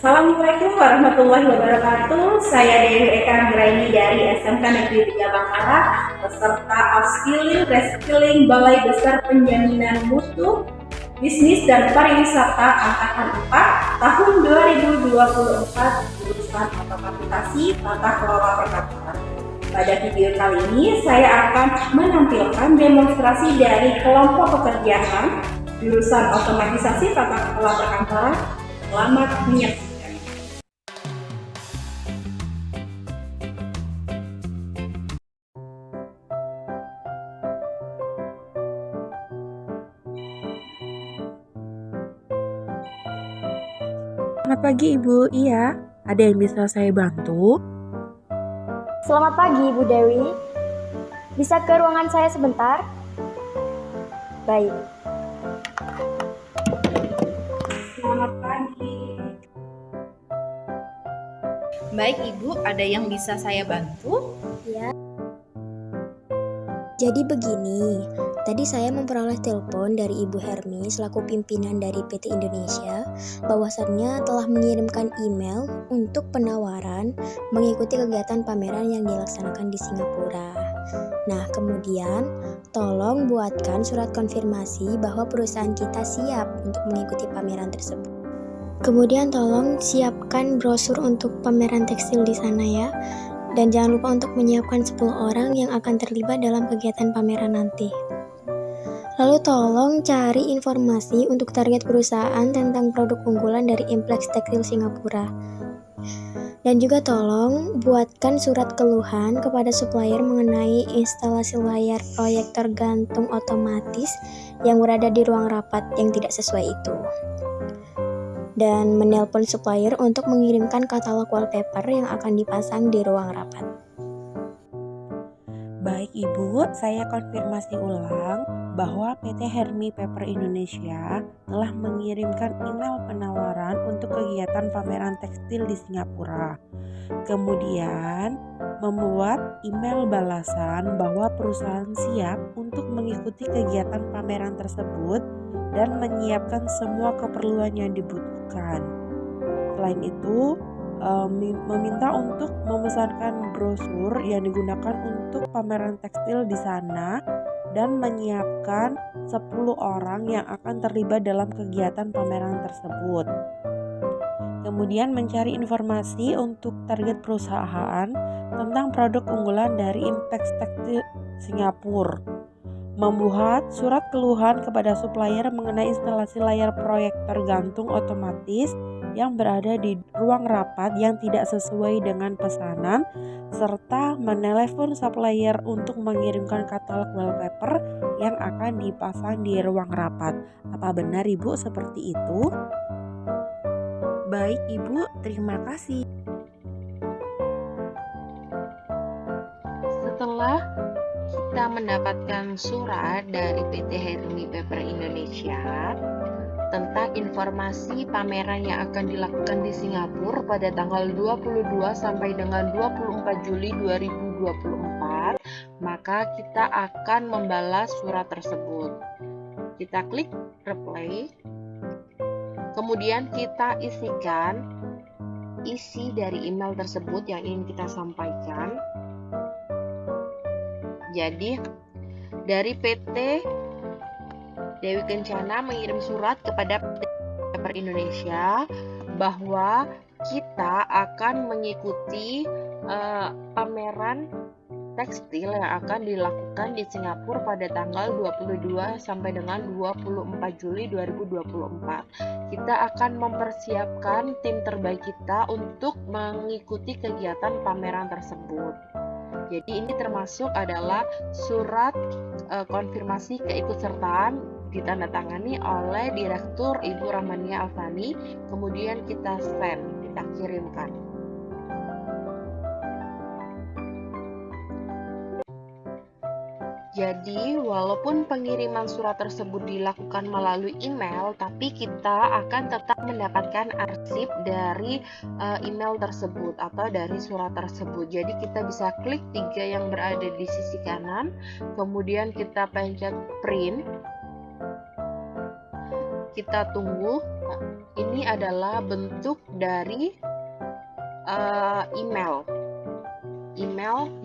Assalamualaikum warahmatullahi wabarakatuh. Saya Dewi Eka Anggraini dari SMK Negeri 3 Bangkalan, peserta Upskilling Reskilling Balai Besar Penjaminan Mutu Bisnis dan Pariwisata Angkatan 4 tahun 2024, jurusan Otomatisasi Tata Kelola Perkantoran. Pada video kali ini saya akan menampilkan demonstrasi dari kelompok pekerjaan jurusan Otomatisasi Tata Kelola Perkantoran. Selamat menyaksikan. Selamat pagi Ibu, iya, ada yang bisa saya bantu? Selamat pagi Ibu Dewi, bisa ke ruangan saya sebentar? Baik. Selamat pagi. Baik Ibu, ada yang bisa saya bantu? Ya. Jadi begini, tadi saya memperoleh telepon dari Ibu Hermi selaku pimpinan dari PT Indonesia bahwasannya telah mengirimkan email untuk penawaran mengikuti kegiatan pameran yang dilaksanakan di Singapura. Nah, kemudian tolong buatkan surat konfirmasi bahwa perusahaan kita siap untuk mengikuti pameran tersebut. Kemudian tolong siapkan brosur untuk pameran tekstil di sana ya. Dan jangan lupa untuk menyiapkan 10 orang yang akan terlibat dalam kegiatan pameran nanti. Lalu tolong cari informasi untuk target perusahaan tentang produk unggulan dari Implex Tekstil Singapura. Dan juga tolong buatkan surat keluhan kepada supplier mengenai instalasi layar proyektor gantung otomatis yang berada di ruang rapat yang tidak sesuai itu. Dan menelpon supplier untuk mengirimkan katalog wallpaper yang akan dipasang di ruang rapat. Baik Ibu, saya konfirmasi ulang bahwa PT Hermi Paper Indonesia telah mengirimkan email penawaran untuk kegiatan pameran tekstil di Singapura. Kemudian membuat email balasan bahwa perusahaan siap untuk mengikuti kegiatan pameran tersebut dan menyiapkan semua keperluan yang dibutuhkan. Selain itu, meminta untuk memesankan brosur yang digunakan untuk pameran tekstil di sana dan menyiapkan 10 orang yang akan terlibat dalam kegiatan pameran tersebut. Kemudian mencari informasi untuk target perusahaan tentang produk unggulan dari Implex Tekstil Singapura. Membuat surat keluhan kepada supplier mengenai instalasi layar proyektor gantung otomatis yang berada di ruang rapat yang tidak sesuai dengan pesanan, serta menelepon supplier untuk mengirimkan katalog wallpaper yang akan dipasang di ruang rapat. Apa benar Ibu seperti itu? Baik Ibu, terima kasih. Setelah kita mendapatkan surat dari PT Hermi Paper Indonesia tentang informasi pameran yang akan dilakukan di Singapura pada tanggal 22 sampai dengan 24 Juli 2024, maka kita akan membalas surat tersebut. Kita klik reply, kemudian kita isikan isi dari email tersebut yang ingin kita sampaikan. Jadi dari PT Dewi Kencana mengirim surat kepada PT Paper Indonesia bahwa kita akan mengikuti pameran tekstil yang akan dilakukan di Singapura pada tanggal 22 sampai dengan 24 Juli 2024. Kita akan mempersiapkan tim terbaik kita untuk mengikuti kegiatan pameran tersebut. Jadi ini termasuk adalah surat konfirmasi keikutsertaan ditandatangani oleh Direktur Ibu Rahmania Alfani, kemudian kita send, kita kirimkan. Jadi, walaupun pengiriman surat tersebut dilakukan melalui email, tapi kita akan tetap mendapatkan arsip dari email tersebut atau dari surat tersebut. Jadi, kita bisa klik 3 yang berada di sisi kanan, kemudian kita pencet print. kita tunggu. Ini adalah bentuk dari email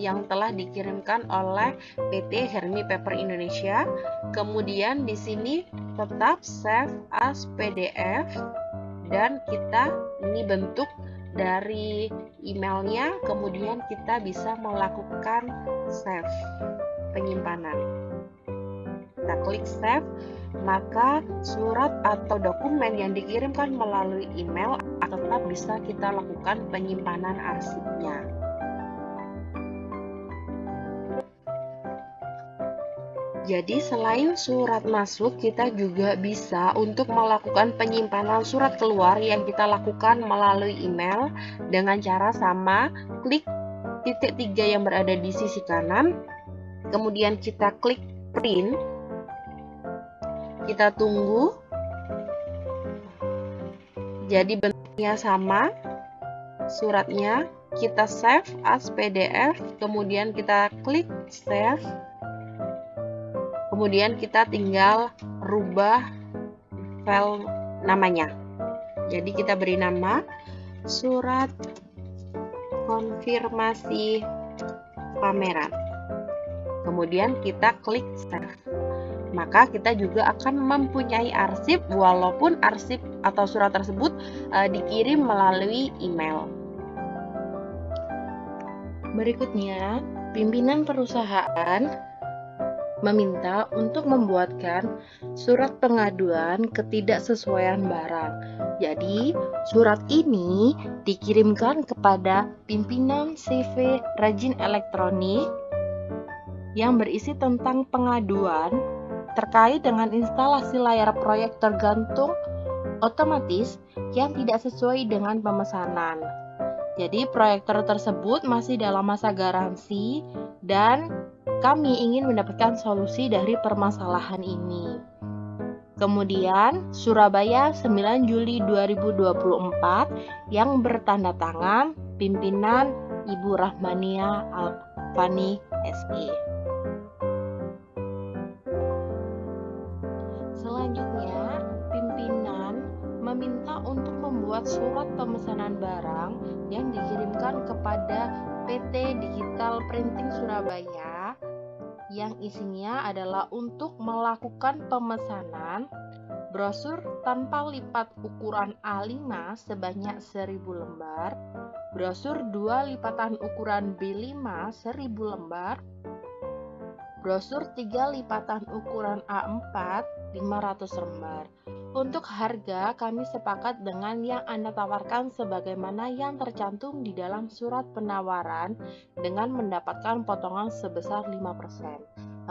yang telah dikirimkan oleh PT Hermi Paper Indonesia. Kemudian di sini tetap save as PDF, dan ini bentuk dari emailnya. Kemudian kita bisa melakukan save penyimpanan. Kita klik save, maka surat atau dokumen yang dikirimkan melalui email tetap bisa kita lakukan penyimpanan arsipnya. Jadi selain surat masuk, kita juga bisa untuk melakukan penyimpanan surat keluar yang kita lakukan melalui email dengan cara sama. Klik titik 3 yang berada di sisi kanan, kemudian kita klik print, kita tunggu. Jadi bentuknya sama, suratnya kita save as PDF, kemudian kita klik save. Kemudian kita tinggal rubah file namanya. Jadi kita beri nama surat konfirmasi pameran. Kemudian kita klik save. Maka kita juga akan mempunyai arsip walaupun arsip atau surat tersebut dikirim melalui email. Berikutnya, pimpinan perusahaan meminta untuk membuatkan surat pengaduan ketidaksesuaian barang. Jadi, surat ini dikirimkan kepada pimpinan CV Rajin Elektronik yang berisi tentang pengaduan terkait dengan instalasi layar proyektor gantung otomatis yang tidak sesuai dengan pemesanan. Jadi, proyektor tersebut masih dalam masa garansi dan kami ingin mendapatkan solusi dari permasalahan ini. Kemudian, Surabaya 9 Juli 2024 yang bertanda tangan pimpinan Ibu Rahmania Alfani SE. Selanjutnya, pimpinan meminta untuk membuat surat pemesanan barang yang dikirimkan kepada PT Digital Printing Surabaya yang isinya adalah untuk melakukan pemesanan brosur tanpa lipat ukuran A5 sebanyak 1000 lembar, brosur 2 lipatan ukuran B5 1000 lembar, brosur 3 lipatan ukuran A4 500 lembar. Untuk harga, kami sepakat dengan yang Anda tawarkan sebagaimana yang tercantum di dalam surat penawaran dengan mendapatkan potongan sebesar 5%.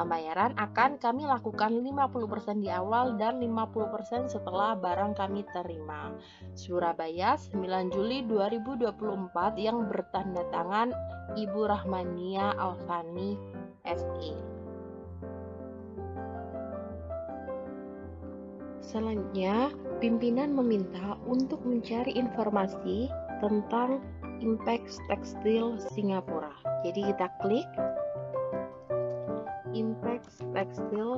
Pembayaran akan kami lakukan 50% di awal dan 50% setelah barang kami terima. Surabaya 9 Juli 2024 yang bertanda tangan Ibu Rahmania Alfani SE. Selanjutnya, pimpinan meminta untuk mencari informasi tentang Impex Tekstil Singapura. Jadi kita klik Impex Tekstil.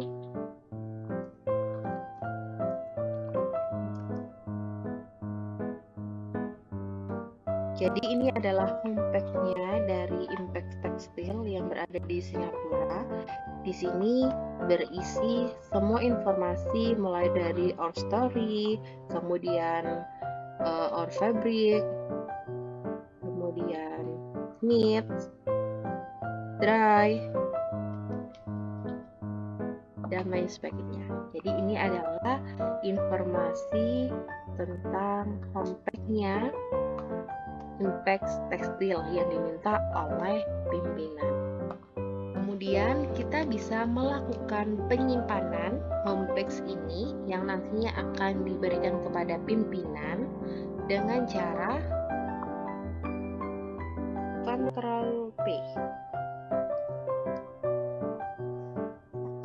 Jadi ini adalah homepage-nya dari Impex Tekstil yang berada di Singapura. Di sini berisi semua informasi mulai dari our story, kemudian our fabric, kemudian knit, dry, dan lain sebagainya. Jadi ini adalah informasi tentang homepage-nya Impex Tekstil yang diminta oleh pimpinan. Kemudian kita bisa melakukan penyimpanan homepage ini yang nantinya akan diberikan kepada pimpinan dengan cara Ctrl P.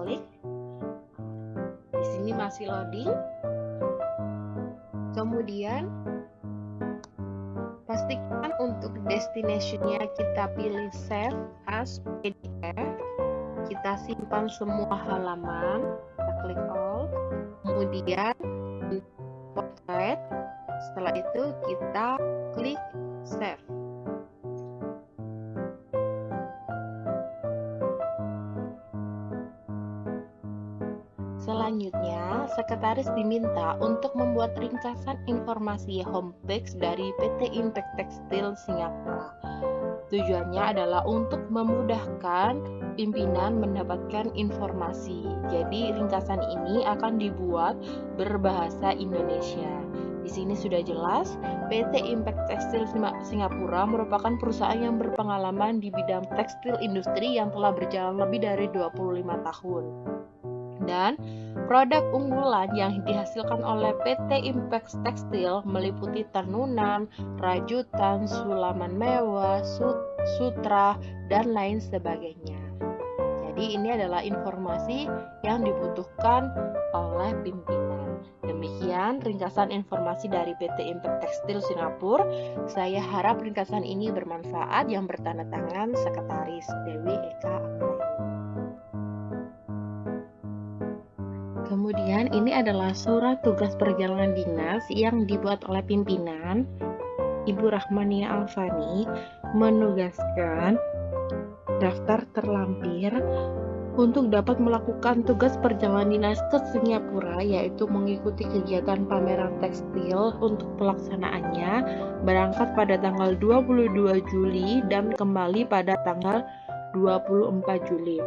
Klik. Di sini masih loading. Kemudian pastikan untuk destination-nya kita pilih save as PDF. Kita simpan semua halaman, kita klik all. Kemudian Setelah itu kita klik save. Selanjutnya, sekretaris diminta untuk membuat ringkasan informasi homepage dari PT Impact Textile Singapura. Tujuannya adalah untuk memudahkan pimpinan mendapatkan informasi. Jadi, ringkasan ini akan dibuat berbahasa Indonesia. Di sini sudah jelas, PT Impact Textile Singapura merupakan perusahaan yang berpengalaman di bidang tekstil industri yang telah berjalan lebih dari 25 tahun. Dan produk unggulan yang dihasilkan oleh PT Impact Textile meliputi tenunan, rajutan, sulaman mewah, sutra, dan lain sebagainya. Jadi ini adalah informasi yang dibutuhkan oleh pimpinan. Demikian ringkasan informasi dari PT Impact Textile Singapura. Saya harap ringkasan ini bermanfaat. Yang bertanda tangan Sekretaris Dewi Eka Anggraini. Kemudian ini adalah surat tugas perjalanan dinas yang dibuat oleh pimpinan. Ibu Rahmania Alfani menugaskan daftar terlampir untuk dapat melakukan tugas perjalanan dinas ke Singapura, yaitu mengikuti kegiatan pameran tekstil untuk pelaksanaannya berangkat pada tanggal 22 Juli dan kembali pada tanggal 24 Juli.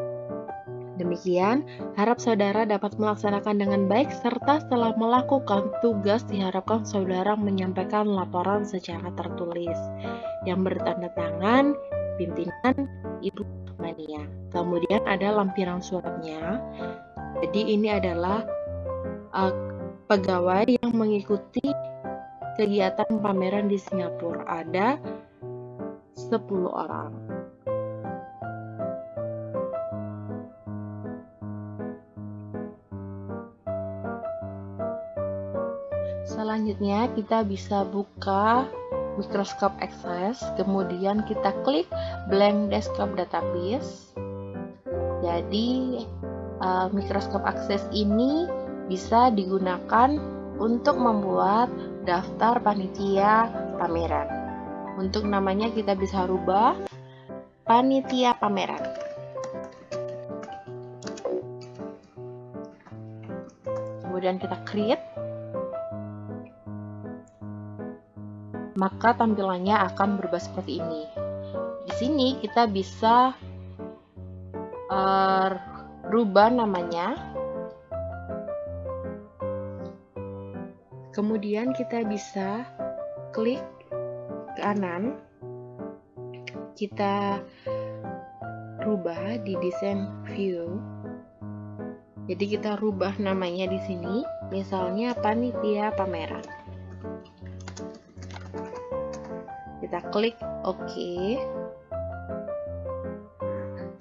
Demikian, harap saudara dapat melaksanakan dengan baik serta setelah melakukan tugas diharapkan saudara menyampaikan laporan secara tertulis yang bertanda tangan pimpinan Ibu Rahmania. Kemudian ada lampiran suratnya. Jadi ini adalah pegawai yang mengikuti kegiatan pameran di Singapura. Ada 10 orang. Selanjutnya kita bisa buka Microsoft Access, kemudian kita klik blank desktop database. Jadi Microsoft Access ini bisa digunakan untuk membuat daftar panitia pameran. Untuk namanya kita bisa rubah panitia pameran. Kemudian kita create. Maka tampilannya akan berubah seperti ini. Di sini kita bisa rubah namanya. Kemudian kita bisa klik kanan. Kita rubah di design view. Jadi kita rubah namanya di sini, misalnya panitia pameran. Kita klik OK.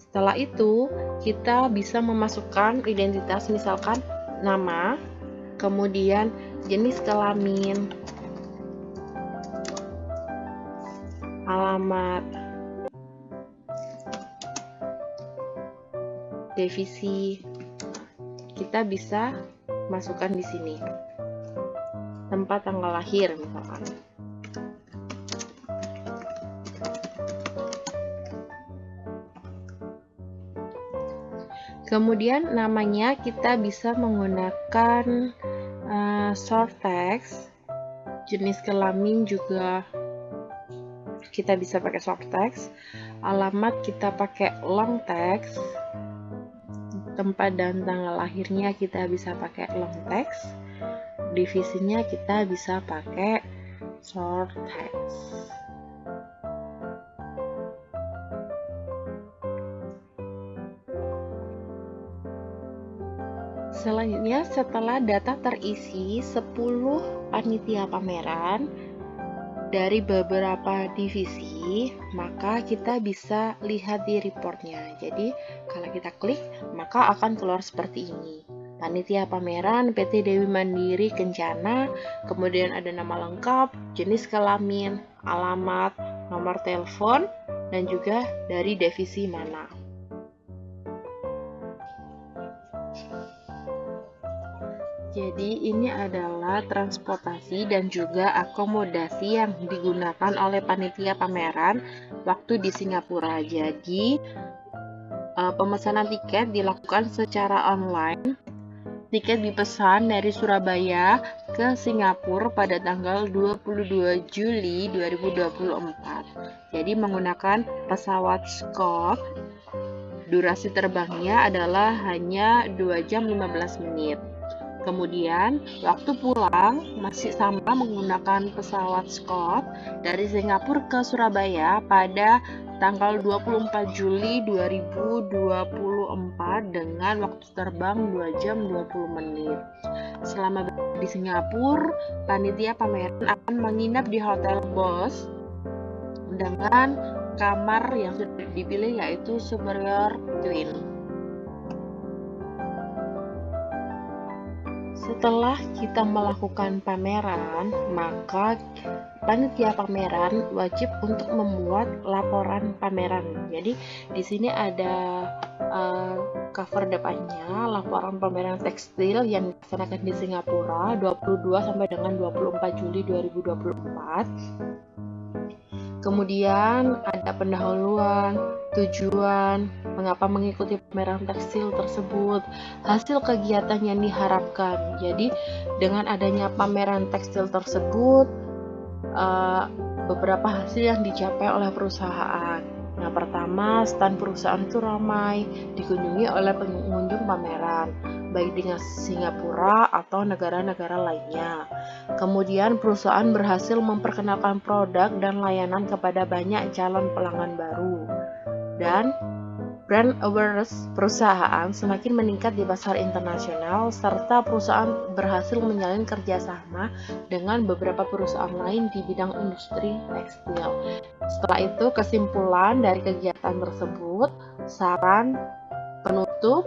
Setelah itu, kita bisa memasukkan identitas, misalkan nama, kemudian jenis kelamin, alamat, divisi. Kita bisa masukkan di sini. Tempat tanggal lahir misalkan. Kemudian namanya kita bisa menggunakan short text, jenis kelamin juga kita bisa pakai short text, alamat kita pakai long text, tempat dan tanggal lahirnya kita bisa pakai long text, divisinya kita bisa pakai short text. Selanjutnya, setelah data terisi 10 panitia pameran dari beberapa divisi, maka kita bisa lihat di reportnya. Jadi, kalau kita klik, maka akan keluar seperti ini. Panitia pameran PT Dewi Mandiri Kencana, kemudian ada nama lengkap, jenis kelamin, alamat, nomor telepon, dan juga dari divisi mana. Jadi ini adalah transportasi dan juga akomodasi yang digunakan oleh panitia pameran waktu di Singapura. Jadi pemesanan tiket dilakukan secara online. Tiket dipesan dari Surabaya ke Singapura pada tanggal 22 Juli 2024. Jadi menggunakan pesawat Scoot. Durasi terbangnya adalah hanya 2 jam 15 menit. Kemudian waktu pulang masih sama menggunakan pesawat Scoot dari Singapura ke Surabaya pada tanggal 24 Juli 2024 dengan waktu terbang 2 jam 20 menit. Selama di Singapura, panitia pameran akan menginap di Hotel Boss dengan kamar yang sudah dipilih yaitu Superior Twin. Setelah kita melakukan pameran, maka panitia pameran wajib untuk membuat laporan pameran. Jadi di sini ada cover depannya, laporan pameran tekstil yang dilaksanakan di Singapura 22 sampai dengan 24 Juli 2024. Kemudian ada pendahuluan, tujuan, mengapa mengikuti pameran tekstil tersebut, hasil kegiatan yang diharapkan. Jadi dengan adanya pameran tekstil tersebut, beberapa hasil yang dicapai oleh perusahaan. Yang pertama, stand perusahaan itu ramai, dikunjungi oleh pengunjung pameran, baik di Singapura atau negara-negara lainnya. Kemudian perusahaan berhasil memperkenalkan produk dan layanan kepada banyak calon pelanggan baru. Dan brand awareness perusahaan semakin meningkat di pasar internasional, serta perusahaan berhasil menjalin kerjasama dengan beberapa perusahaan lain di bidang industri tekstil. Setelah itu, kesimpulan dari kegiatan tersebut, saran penutup,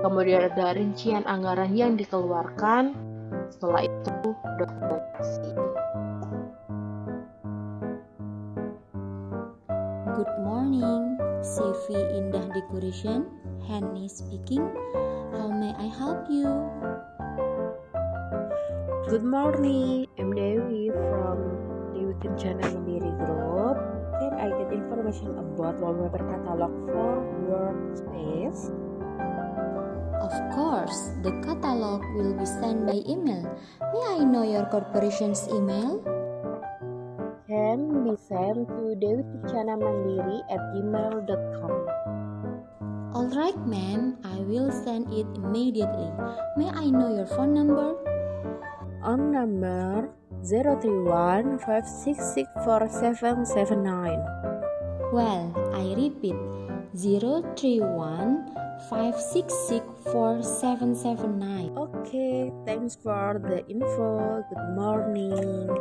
kemudian ada rincian anggaran yang dikeluarkan, setelah itu dokumentasi. Good morning, CV Indah Decoration, Henny speaking. How may I help you? Good morning, I'm Dewi from Dewi Kencana Mandiri Group. Can I get information about wallpaper catalog for workspace? Of course, the catalog will be sent by email. May I know your corporation's email? Can be sent to dewikencana@gmail.com. Alright, ma'am, I will send it immediately. May I know your phone number? On number 031-566-4779. Well, I repeat, 031-566-4779. Okay, thanks for the info. Good morning.